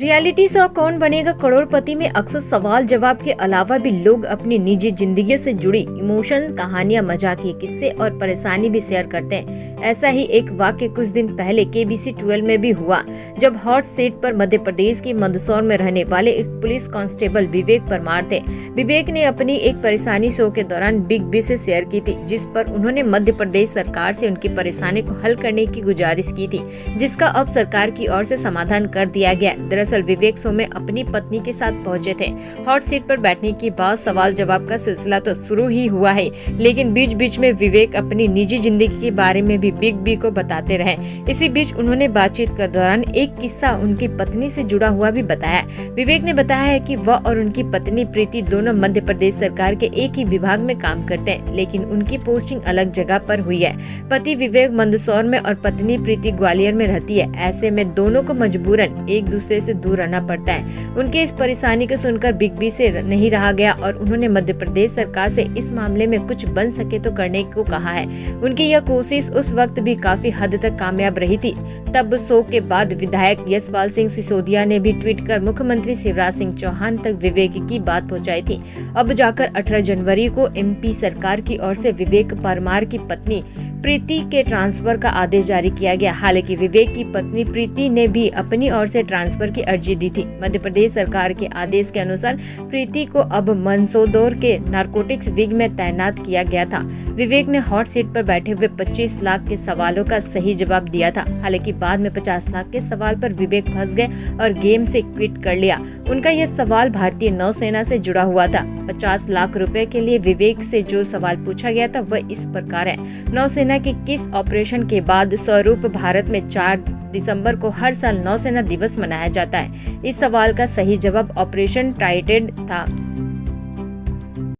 Reality show कौन बनेगा करोड़पति में अक्सर सवाल जवाब के अलावा भी लोग अपनी निजी जिंदगियों से जुड़ी इमोशन कहानियां, मजाकिये किस्से और परेशानी भी शेयर करते हैं। ऐसा ही एक वाक्य कुछ दिन पहले KBC 12 में भी हुआ, जब हॉट सीट पर मध्य प्रदेश के मंदसौर में रहने वाले एक पुलिस कांस्टेबल विवेक परमार थे। विवेक ने अपनी एक परेशानी शो के दौरान बिग बी से शेयर की थी, जिस पर उन्होंने मध्य प्रदेश सरकार से उनकी परेशानी को हल करने की गुजारिश की थी, जिसका अब सरकार की ओर से समाधान कर दिया गया। दरअसल विवेक शो में अपनी पत्नी के साथ पहुंचे थे। हॉट सीट पर बैठने के बाद सवाल जवाब का सिलसिला तो शुरू ही हुआ है, लेकिन बीच बीच में विवेक अपनी निजी जिंदगी के बारे में भी बिग बी को बताते रहे। इसी बीच उन्होंने बातचीत के दौरान एक किस्सा उनकी पत्नी से जुड़ा हुआ भी बताया। विवेक ने बताया है कि वह और उनकी पत्नी प्रीति दोनों मध्य प्रदेश सरकार के एक ही विभाग में काम करते हैं, लेकिन उनकी पोस्टिंग अलग जगह पर हुई है। पति विवेक मंदसौर में और पत्नी प्रीति ग्वालियर में रहती है। ऐसे में दोनों को मजबूरन एक दूसरे से दूर रहना पड़ता है। उनके इस परेशानी को सुनकर बिग बी से नहीं रहा गया और उन्होंने मध्य प्रदेश सरकार से इस मामले में कुछ बन सके तो करने को कहा है। उनकी यह कोशिश उस वक्त भी काफी हद तक कामयाब रही थी। तब शो के बाद विधायक यशपाल सिंह सिसोदिया ने भी ट्वीट कर मुख्यमंत्री शिवराज सिंह चौहान तक विवेक की बात पहुंचाई थी। अब जाकर 18 जनवरी को MP सरकार की ओर से विवेक परमार की पत्नी प्रीति के ट्रांसफर का आदेश जारी किया गया। हालांकि विवेक की पत्नी प्रीति ने भी अपनी ओर से ट्रांसफर की अर्जी दी थी। मध्य प्रदेश सरकार के आदेश के अनुसार प्रीति को अब मंदसौर के नारकोटिक्स विंग में तैनात किया गया था। विवेक ने हॉट सीट पर बैठे हुए 25 लाख के सवालों का सही जवाब दिया था। हालांकि बाद में 50 लाख के सवाल पर विवेक फंस गए और गेम से क्विट कर लिया। उनका यह सवाल भारतीय नौसेना से जुड़ा हुआ था। 50 लाख रुपए के लिए विवेक से जो सवाल पूछा गया था वह इस प्रकार है: नौसेना के किस ऑपरेशन के बाद स्वरूप भारत में 4 दिसंबर को हर साल नौसेना दिवस मनाया जाता है? इस सवाल का सही जवाब ऑपरेशन टाइटेन था।